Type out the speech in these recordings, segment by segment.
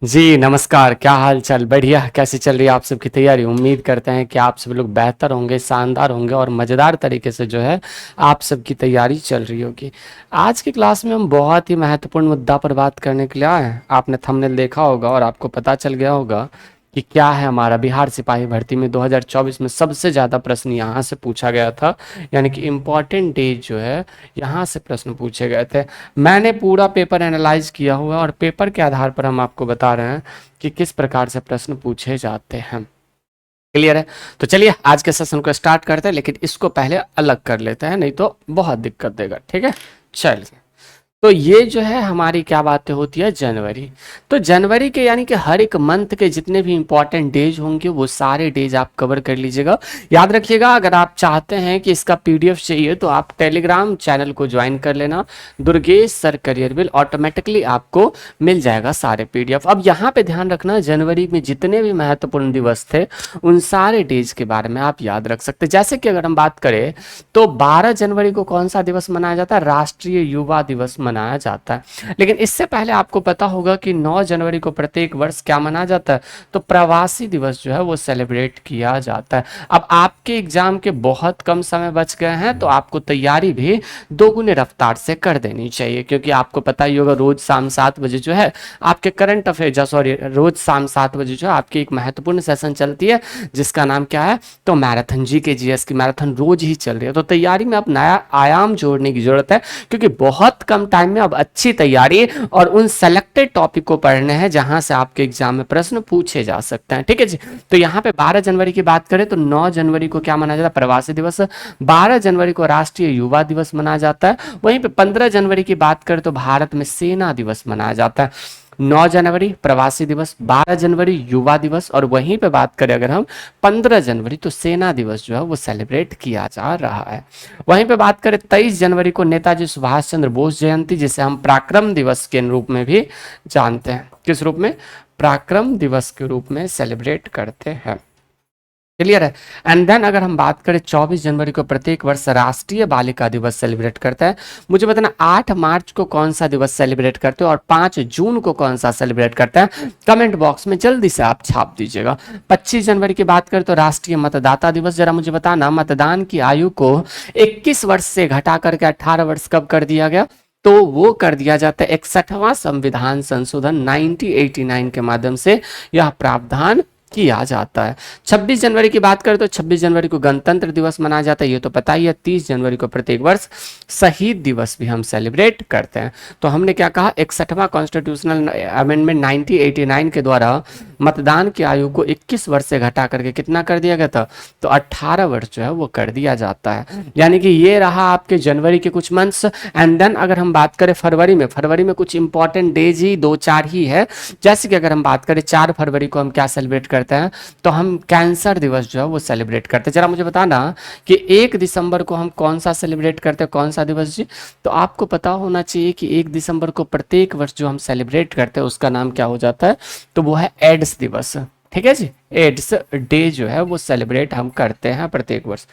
जी नमस्कार। क्या हाल चाल? बढ़िया। कैसे चल रही है आप सबकी तैयारी? उम्मीद करते हैं कि आप सब लोग बेहतर होंगे, शानदार होंगे और मज़ेदार तरीके से जो है आप सबकी तैयारी चल रही होगी। आज की क्लास में हम बहुत ही महत्वपूर्ण मुद्दा पर बात करने के लिए आए हैं। आपने थंबनेल देखा होगा और आपको पता चल गया होगा कि क्या है। हमारा बिहार सिपाही भर्ती में 2024 में सबसे ज़्यादा प्रश्न यहाँ से पूछा गया था, यानी कि इम्पॉर्टेंट डेज जो है यहाँ से प्रश्न पूछे गए थे। मैंने पूरा पेपर एनालाइज किया हुआ है और पेपर के आधार पर हम आपको बता रहे हैं कि किस प्रकार से प्रश्न पूछे जाते हैं। क्लियर है? तो चलिए आज के सेशन को स्टार्ट करते हैं, लेकिन इसको पहले अलग कर लेते हैं, नहीं तो बहुत दिक्कत देगा। ठीक है, चलिए। तो ये जो है हमारी क्या बातें होती है, जनवरी। तो जनवरी के यानी कि हर एक मंथ के जितने भी इंपॉर्टेंट डेज होंगे वो सारे डेज आप कवर कर लीजिएगा। याद रखिएगा, अगर आप चाहते हैं कि इसका पीडीएफ चाहिए तो आप टेलीग्राम चैनल को ज्वाइन कर लेना, Durgesh sir career bill, automatically आपको मिल जाएगा सारे पीडीएफ। अब यहाँ पे ध्यान रखना, जनवरी में जितने भी महत्वपूर्ण दिवस थे उन सारे डेज के बारे में आप याद रख सकते हैं। जैसे कि अगर हम बात करें तो 12 जनवरी को कौन सा दिवस मनाया जाता है? राष्ट्रीय युवा दिवस मनाया जाता है। लेकिन इससे पहले आपको पता होगा कि 9 जनवरी को प्रत्येक वर्ष क्या मनाया जाता है? तो प्रवासी दिवस जो है वो सेलिब्रेट किया जाता है। अब आपके एग्जाम के बहुत कम समय बच गए हैं, तो आपको तैयारी भी दोगुने रफ्तार से कर देनी चाहिए, क्योंकि आपको पता ही होगा रोज शाम 7 बजे जो है आपके करंट अफेयर, सॉरी, रोज शाम 7 बजे जो है आपकी एक महत्वपूर्ण सेशन चलती है जिसका नाम क्या है? तो मैराथन, जीके जीएस की मैराथन रोज ही चल रही है। तो तैयारी में अब नया आयाम जोड़ने की जरूरत है, क्योंकि बहुत कम टाइम में अब अच्छी तैयारी और उन सेलेक्टेड टॉपिक को पढ़ने हैं जहां से आपके एग्जाम में प्रश्न पूछे जा सकते हैं। ठीक है जी। तो यहाँ पे 12 जनवरी की बात करें तो 9 जनवरी को क्या मनाया जाता है? प्रवासी दिवस। 12 जनवरी को राष्ट्रीय युवा दिवस मनाया जाता है। वहीं पे 15 जनवरी की बात करें तो भारत में सेना दिवस मनाया जाता है। 9 जनवरी प्रवासी दिवस, 12 जनवरी युवा दिवस, और वहीं पे बात करें अगर हम 15 जनवरी तो सेना दिवस जो है वो सेलिब्रेट किया जा रहा है। वहीं पे बात करें 23 जनवरी को नेताजी सुभाष चंद्र बोस जयंती, जिसे हम पराक्रम दिवस के रूप में भी जानते हैं। किस रूप में? पराक्रम दिवस के रूप में सेलिब्रेट करते हैं। क्लियर है? एंड देन अगर हम बात करें 24 जनवरी को प्रत्येक वर्ष राष्ट्रीय बालिका दिवस सेलिब्रेट करता है। मुझे बताना 8 मार्च को कौन सा दिवस सेलिब्रेट करते हो और 5 जून को कौन सा सेलिब्रेट करता है? कमेंट बॉक्स में जल्दी से आप छाप दीजिएगा। 25 जनवरी की बात करें तो राष्ट्रीय मतदाता दिवस। जरा मुझे बताना, मतदान की आयु को 21 वर्ष से घटा करके 18 वर्ष कब कर दिया गया? तो वो कर दिया जाता है 61वां संविधान संशोधन 1989 के माध्यम से यह प्रावधान किया जाता है। 26 जनवरी की बात करें तो 26 जनवरी को गणतंत्र दिवस मनाया जाता है, ये तो पता ही है। 30 जनवरी को प्रत्येक वर्ष शहीद दिवस भी हम सेलिब्रेट करते हैं। तो हमने क्या कहा? 61वां कॉन्स्टिट्यूशनल अमेंडमेंट 1989 के द्वारा मतदान की आयु को 21 वर्ष से घटा करके कितना कर दिया गया था? तो 18 वर्ष जो है वो कर दिया जाता है। यानी कि ये रहा आपके जनवरी के कुछ मंथ्स। एंड देन अगर हम बात करें फरवरी में कुछ इंपॉर्टेंट डेज ही 2-4 ही है। जैसे कि अगर हम बात करें 4 फरवरी को हम क्या सेलिब्रेट करते हैं? तो हम कैंसर दिवस जो है वो सेलिब्रेट करते हैं। जरा मुझे बताना कि 1 दिसंबर को हम कौन सा सेलिब्रेट करते हैं, कौन सा दिवस जी? तो आपको पता होना चाहिए कि 1 दिसंबर को प्रत्येक वर्ष जो हम सेलिब्रेट करते हैं उसका नाम क्या हो जाता है? तो वो है एड्स दिवस। ठीक है जी, एड्स डे जो है वो सेलिब्रेट हम करते हैं प्रत्येक वर्ष।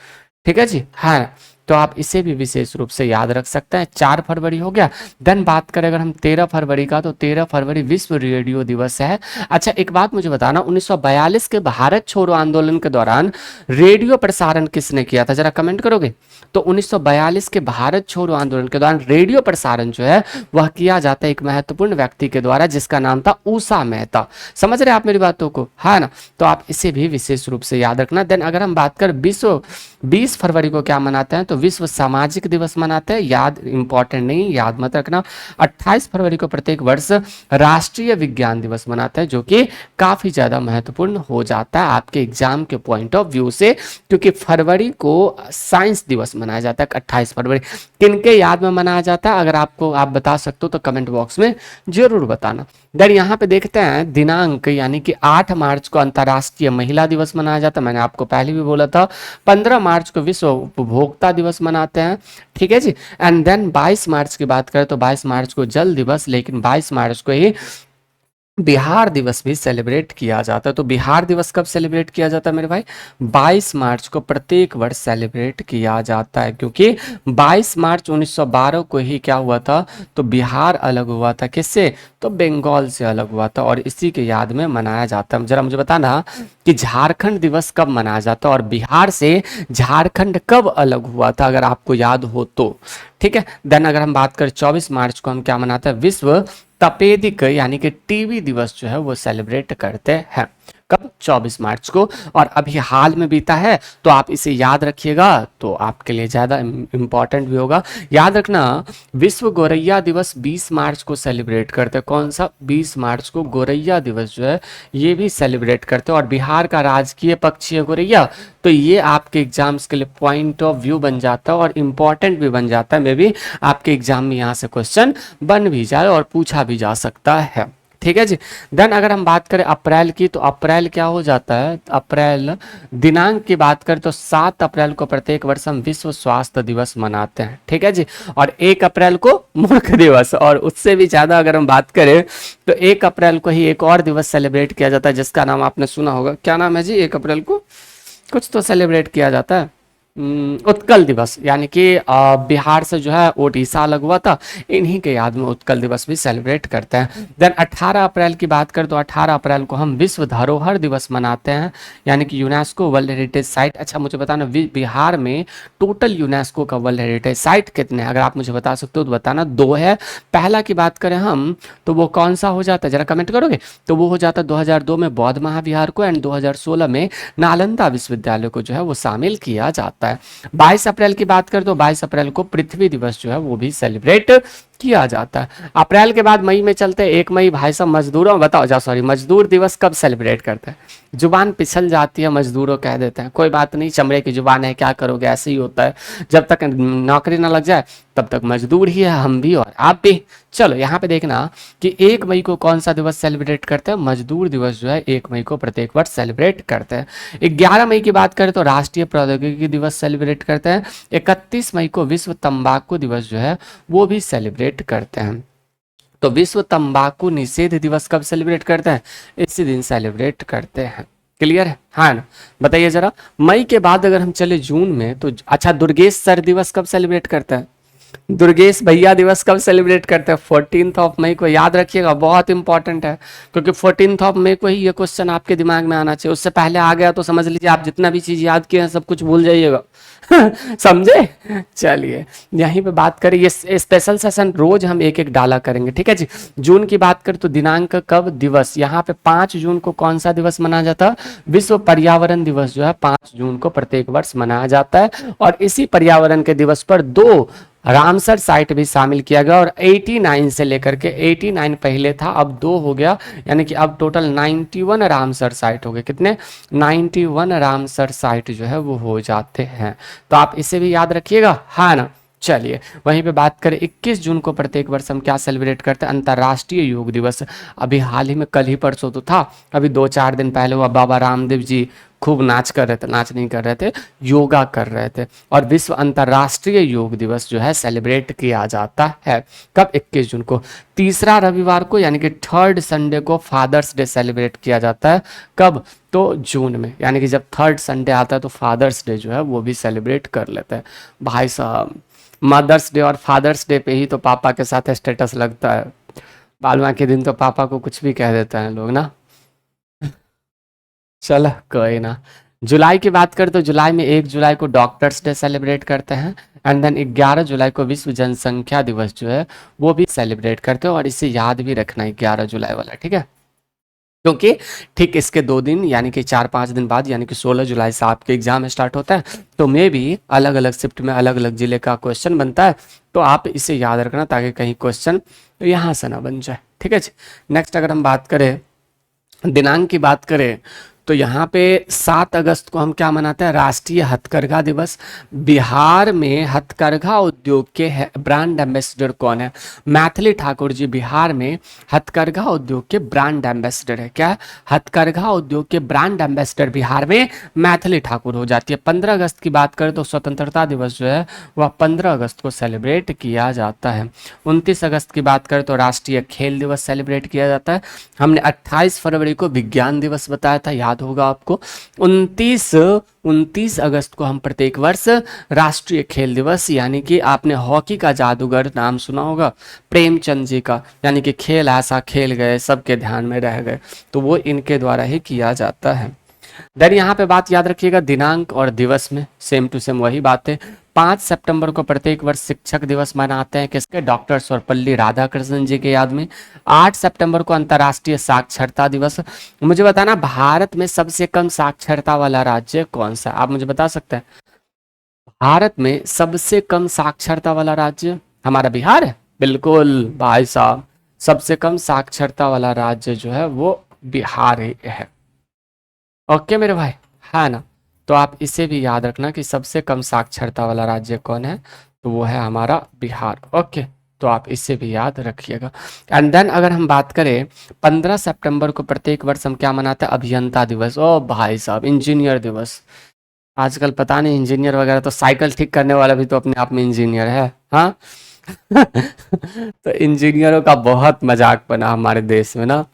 ठीक है जी, हाँ। तो आप इसे भी विशेष रूप से याद रख सकते हैं। 4 फरवरी हो गया। देन बात करें अगर हम 13 फरवरी का, तो 13 फरवरी विश्व रेडियो दिवस है। अच्छा, एक बात मुझे बताना, 1942 के भारत छोड़ो आंदोलन के दौरान रेडियो प्रसारण किसने किया था? जरा कमेंट करोगे? तो 1942 के भारत छोड़ो आंदोलन के दौरान रेडियो प्रसारण जो है वह किया जाता है एक महत्वपूर्ण व्यक्ति के द्वारा, जिसका नाम था उषा मेहता। समझ रहे आप मेरी बातों को? है ना? तो आप इसे भी विशेष रूप से याद रखना। देन अगर हम बात कर 20 फरवरी को क्या मनाते हैं? तो विश्व सामाजिक दिवस मनाते हैं। याद, इंपॉर्टेंट नहीं, याद मत रखना। 28 फरवरी को प्रत्येक वर्ष राष्ट्रीय विज्ञान दिवस मनाते हैं, जो कि काफी ज्यादा महत्वपूर्ण हो जाता है आपके एग्जाम के पॉइंट ऑफ व्यू से, क्योंकि फरवरी को साइंस दिवस मनाया जाता है। 28 फरवरी किनके याद में मनाया जाता है? अगर आपको आप बता सकते हो तो कमेंट बॉक्स में जरूर बताना। देन यहाँ पे देखते हैं दिनांक, यानी कि 8 मार्च को अंतर्राष्ट्रीय महिला दिवस मनाया जाता है। मैंने आपको पहले भी बोला था। 15 मार्च को विश्व उपभोक्ता दिवस मनाते हैं। ठीक है जी। एंड देन 22 मार्च की बात करें तो 22 मार्च को जल दिवस, लेकिन 22 मार्च को ही बिहार दिवस भी सेलिब्रेट किया जाता है। तो बिहार दिवस कब सेलिब्रेट किया जाता है मेरे भाई? 22 मार्च को प्रत्येक वर्ष सेलिब्रेट किया जाता है, क्योंकि 22 मार्च 1912 को ही क्या हुआ था, तो बिहार अलग हुआ था। किससे? तो बंगाल से अलग हुआ था, और इसी के याद में मनाया जाता है। जरा मुझे बताना कि झारखंड दिवस कब मनाया जाता है और बिहार से झारखंड कब अलग हुआ था, अगर आपको याद हो तो। ठीक है, देन अगर हम बात करें 24 मार्च को हम क्या मनाते हैं? विश्व तपेदिक यानी कि टीबी दिवस जो है वो सेलिब्रेट करते हैं। कब? 24 मार्च को। और अभी हाल में बीता है, तो आप इसे याद रखिएगा, तो आपके लिए ज़्यादा इम्पॉर्टेंट भी होगा। याद रखना, विश्व गौरैया दिवस 20 मार्च को सेलिब्रेट करते हैं। कौन सा? 20 मार्च को गौरैया दिवस जो है ये भी सेलिब्रेट करते हैं। और बिहार का राजकीय पक्षी है गौरैया, तो ये आपके एग्जाम्स के लिए पॉइंट ऑफ व्यू बन जाता है और इम्पॉर्टेंट भी बन जाता है। मे भी आपके एग्जाम में यहाँ से क्वेश्चन बन भी जाए और पूछा भी जा सकता है। ठीक है जी। देन अगर हम बात करें अप्रैल की, तो अप्रैल क्या हो जाता है? अप्रैल दिनांक की बात करें तो 7 अप्रैल को प्रत्येक वर्ष हम विश्व स्वास्थ्य दिवस मनाते हैं। ठीक है जी। और 1 अप्रैल को मूर्ख दिवस, और उससे भी ज्यादा अगर हम बात करें तो 1 अप्रैल को ही एक और दिवस सेलिब्रेट किया जाता है, जिसका नाम आपने सुना होगा। क्या नाम है जी? 1 अप्रैल को कुछ तो सेलिब्रेट किया जाता है, उत्कल दिवस, यानी कि बिहार से जो है ओडिशा अलग हुआ था, इन्हीं के याद में उत्कल दिवस भी सेलिब्रेट करते हैं। देन 18 अप्रैल की बात करें तो 18 अप्रैल को हम विश्व धरोहर दिवस मनाते हैं, यानी कि यूनेस्को वर्ल्ड हेरिटेज साइट। अच्छा मुझे बताना, बिहार में टोटल यूनेस्को का वर्ल्ड हेरिटेज साइट कितने हैं? अगर आप मुझे बता सकते हो तो बताना। 2 है। पहला की बात करें हम, तो वो कौन सा हो जाता है, जरा कमेंट करोगे? तो वो हो जाता है 2002 में बौद्ध महाविहार को, एंड 2016 में नालंदा विश्वविद्यालय को जो है वो शामिल किया जाता है। 22 अप्रैल की बात करें तो 22 अप्रैल को पृथ्वी दिवस जो है वो भी सेलिब्रेट किया जाता है। अप्रैल के बाद मई में चलते हैं। 1 मई भाई साहब मजदूरों, बताओ जा, सॉरी, मजदूर दिवस कब सेलिब्रेट करते हैं? जुबान पिछल जाती है, मजदूरों कह देते हैं, कोई बात नहीं, चमड़े की जुबान है, क्या करोगे, ऐसे ही होता है। जब तक नौकरी ना लग जाए तब तक मजदूर ही है, हम भी और आप भी। चलो यहाँ पे देखना कि 1 मई को कौन सा दिवस सेलिब्रेट करते हैं? मजदूर दिवस जो है 1 मई को प्रत्येक वर्ष सेलिब्रेट करते हैं। 11 मई की बात करें तो राष्ट्रीय प्रौद्योगिकी दिवस सेलिब्रेट करते हैं। 31 मई को विश्व तंबाकू दिवस जो है वो भी सेलिब्रेट करते हैं। तो विश्व तंबाकू निषेध दिवस कब सेलिब्रेट करते हैं? इसी दिन सेलिब्रेट करते हैं। क्लियर है? हाँ ना? बताइए जरा। मई के बाद अगर हम चले जून में, तो अच्छा, दुर्गेश सर दिवस कब सेलिब्रेट करते हैं? दुर्गेश भैया दिवस कब सेलिब्रेट करते हैं? 14 ऑफ मई को। याद रखिएगा, बहुत इंपॉर्टेंट है, क्योंकि 14 ऑफ मई को ही ये क्वेश्चन आपके दिमाग में आना चाहिए। उससे पहले आ गया तो समझ लीजिए आप जितना भी चीज याद किए हैं सब कुछ भूल जाइएगा। समझे? चलिए यहीं पे बात करें, ये स्पेशल सेशन रोज हम एक एक डाला करेंगे। ठीक है जी। जून की बात करें तो दिनांक कब दिवस, यहाँ पे 5 जून को कौन सा दिवस मनाया जाता है? विश्व पर्यावरण दिवस जो है 5 जून को प्रत्येक वर्ष मनाया जाता है। और इसी पर्यावरण के दिवस पर 2 रामसर साइट भी शामिल किया गया, और 89 से लेकर के 89 पहले था, अब 2 हो गया, यानी कि अब टोटल 91 रामसर साइट हो गए। कितने? 91 रामसर साइट जो है वो हो जाते हैं। तो आप इसे भी याद रखिएगा, हाँ ना? चलिए वहीं पे बात करें, 21 जून को प्रत्येक वर्ष हम क्या सेलिब्रेट करते हैं? अंतर्राष्ट्रीय योग दिवस। अभी हाल ही में, कल ही परसों तो था, अभी 2-4 दिन पहले हुआ। बाबा रामदेव जी खूब नाच कर रहे थे, नाच नहीं कर रहे थे, योगा कर रहे थे। और विश्व अंतर्राष्ट्रीय योग दिवस जो है सेलिब्रेट किया जाता है कब? 21 जून को। तीसरा रविवार को, यानी कि 3rd संडे को फादर्स डे सेलिब्रेट किया जाता है। कब? तो जून में, यानी कि जब 3rd संडे आता है तो फादर्स डे जो है वो भी सेलिब्रेट कर लेते हैं। भाई साहब, मदर्स डे और फादर्स डे पे ही तो पापा के साथ स्टेटस लगता है। बालवा के दिन तो पापा को कुछ भी कह देते हैं लोग ना। चलो कोई ना। जुलाई की बात करें तो जुलाई में 1 जुलाई को डॉक्टर्स डे सेलिब्रेट करते हैं, एंड देन 11 जुलाई को विश्व जनसंख्या दिवस जो है वो भी सेलिब्रेट करते हैं। और इसे याद भी रखना है 11 जुलाई वाला, ठीक है? क्योंकि ठीक इसके 2 दिन यानी कि 4-5 दिन बाद, यानी कि 16 जुलाई से आपके एग्जाम स्टार्ट होता है, तो मे भी अलग अलग शिफ्ट में अलग अलग जिले का क्वेश्चन बनता है। तो आप इसे याद रखना ताकि कहीं क्वेश्चन यहाँ से ना बन जाए। ठीक है जी। नेक्स्ट अगर हम बात करें, दिनांक की बात करें, तो यहाँ पे 7 अगस्त को हम क्या मनाते हैं, राष्ट्रीय हथकरघा दिवस। बिहार में हथकरघा उद्योग के ब्रांड एम्बेसडर कौन है? मैथिली ठाकुर जी बिहार में हथकरघा उद्योग के ब्रांड एम्बेसडर है। क्या? हथकरघा उद्योग के ब्रांड एम्बेसडर बिहार में मैथिली ठाकुर हो जाती है। 15 अगस्त की बात करें तो स्वतंत्रता दिवस जो है वह 15 अगस्त को सेलिब्रेट किया जाता है। 29 अगस्त की बात करें तो राष्ट्रीय खेल दिवस सेलिब्रेट किया जाता है। हमने 28 फरवरी को विज्ञान दिवस बताया था, याद होगा आपको। 29 अगस्त को हम प्रत्येक वर्ष राष्ट्रीय खेल दिवस, यानी कि आपने हॉकी का जादूगर नाम सुना होगा प्रेमचंद जी का, यानी कि खेल ऐसा खेल गए सबके ध्यान में रह गए, तो वो इनके द्वारा ही किया जाता है। देन यहाँ पे बात याद रखिएगा, दिनांक और दिवस में सेम टू सेम वही बात है। 5 सितंबर को प्रत्येक वर्ष शिक्षक दिवस मनाते हैं, किसके? डॉक्टर सर्वपल्ली राधाकृष्णन जी के याद में। 8 सितंबर को अंतर्राष्ट्रीय साक्षरता दिवस। मुझे बताना, भारत में सबसे कम साक्षरता वाला राज्य कौन सा? आप मुझे बता सकते हैं भारत में सबसे कम साक्षरता वाला राज्य हमारा बिहार है। बिल्कुल भाई साहब, सबसे कम साक्षरता वाला राज्य जो है वो बिहार ही है। ओके मेरे भाई, है ना? तो आप इसे भी याद रखना कि सबसे कम साक्षरता वाला राज्य कौन है, तो वो है हमारा बिहार। ओके, तो आप इसे भी याद रखिएगा। एंड देन अगर हम बात करें 15 सितंबर को प्रत्येक वर्ष हम क्या मनाते हैं? अभियंता दिवस। ओ भाई साहब, इंजीनियर दिवस। आजकल पता नहीं, इंजीनियर वगैरह तो साइकिल ठीक करने वाला भी तो अपने आप में इंजीनियर है, हाँ। तो इंजीनियरों का बहुत मजाक बना हमारे देश में ना।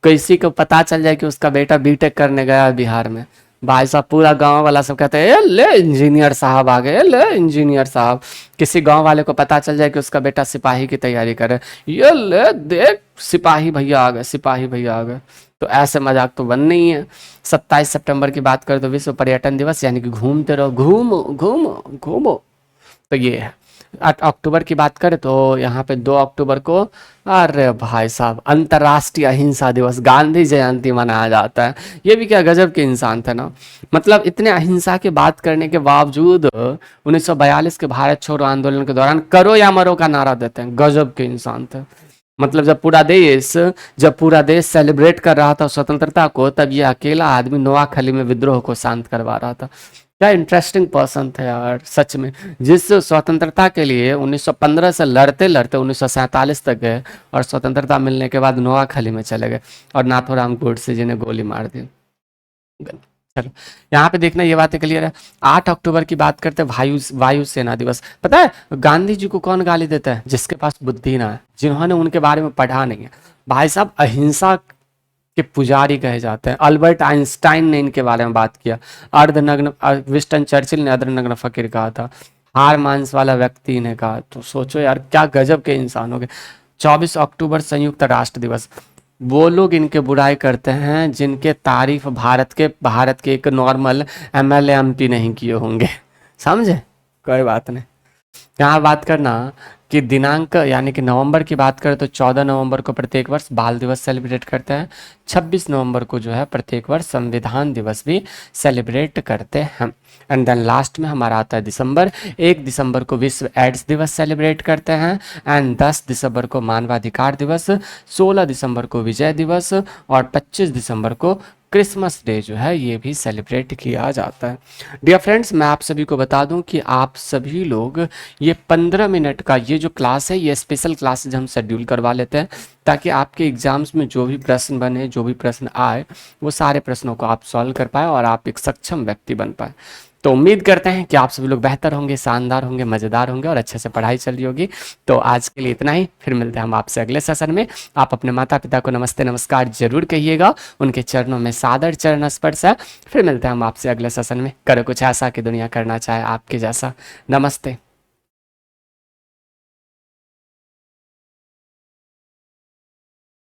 किसी को पता चल जाए कि उसका बेटा बीटेक करने गया है बिहार में, भाई साहब पूरा गांव वाला सब कहते हैं, ए ले इंजीनियर साहब आ गए, ए ले इंजीनियर साहब। किसी गांव वाले को पता चल जाए कि उसका बेटा सिपाही की तैयारी करे, ये ले देख सिपाही भैया आ गए, सिपाही भैया आ गए। तो ऐसे मजाक तो बनना ही है। 27 सितंबर की बात करें तो विश्व पर्यटन दिवस, यानी कि घूमते रहो, घूमो घूमो घूमो, तो ये है। अक्टूबर की बात करें तो यहाँ पे 2 अक्टूबर को, अरे भाई साहब, अंतर्राष्ट्रीय अहिंसा दिवस, गांधी जयंती मनाया जाता है। ये भी क्या गजब के इंसान थे ना, मतलब इतने अहिंसा की बात करने के बावजूद 1942 के भारत छोड़ो आंदोलन के दौरान करो या मरो का नारा देते हैं। गजब के इंसान थे। मतलब जब पूरा देश सेलिब्रेट कर रहा था स्वतंत्रता को, तब ये अकेला आदमी नोआखली में विद्रोह को शांत करवा रहा था। क्या इंटरेस्टिंग पर्सन थे यार, सच में। जिस स्वतंत्रता के लिए 1915 से लड़ते लड़ते 1947 तक गए, और स्वतंत्रता मिलने के बाद नोआखली में चले गए और नाथूराम गोडसे जी ने गोली मार दी। चलो यहाँ पे देखना, ये बातें क्लियर है। 8 अक्टूबर की बात करते हैं, वायु सेना दिवस। पता है गांधी जी को कौन गाली देता है? जिसके पास बुद्धि ना है, जिन्होंने उनके बारे में पढ़ा नहीं है। भाई साहब अहिंसा के पुजारी कहे जाते हैं। अल्बर्ट आइंस्टाइन ने इनके बारे में बात किया। अर्धनग्न विंस्टन चर्चिल ने अर्धनग्न फकीर कहा था। हार मांस वाला व्यक्ति ने कहा। तो सोचो यार क्या गजब के इंसान हो गए। 24 अक्टूबर संयुक्त राष्ट्र दिवस। वो लोग इनके बुराई करते हैं जिनके तारीफ भारत के एक नॉर्मल एमएलए एमपी नहीं किए होंगे, समझे? कोई बात नहीं। यहाँ बात करना कि दिनांक, यानी कि नवंबर की बात करें तो 14 नवंबर को प्रत्येक वर्ष बाल दिवस सेलिब्रेट करते हैं। 26 नवंबर को जो है प्रत्येक वर्ष संविधान दिवस भी सेलिब्रेट करते हैं। एंड देन लास्ट में हमारा आता है दिसंबर। 1 दिसंबर को विश्व एड्स दिवस सेलिब्रेट करते हैं। एंड 10 दिसंबर को मानवाधिकार दिवस, 16 दिसंबर को विजय दिवस, और 25 दिसंबर को क्रिसमस डे जो है ये भी सेलिब्रेट किया जाता है। डियर फ्रेंड्स, मैं आप सभी को बता दूं कि आप सभी लोग ये 15 मिनट का ये जो क्लास है, ये स्पेशल क्लासेज हम शेड्यूल करवा लेते हैं, ताकि आपके एग्जाम्स में जो भी प्रश्न बने, जो भी प्रश्न आए, वो सारे प्रश्नों को आप सॉल्व कर पाए और आप एक सक्षम व्यक्ति बन पाए। तो उम्मीद करते हैं कि आप सभी लोग बेहतर होंगे, शानदार होंगे, मज़ेदार होंगे और अच्छे से पढ़ाई चल रही होगी। तो आज के लिए इतना ही, फिर मिलते हैं हम आपसे अगले सेशन में। आप अपने माता पिता को नमस्ते नमस्कार जरूर कहिएगा, उनके चरणों में सादर चरण स्पर्श है। फिर मिलते हैं हम आपसे अगले सेशन में। करो कुछ ऐसा कि दुनिया करना चाहे आपके जैसा। नमस्ते।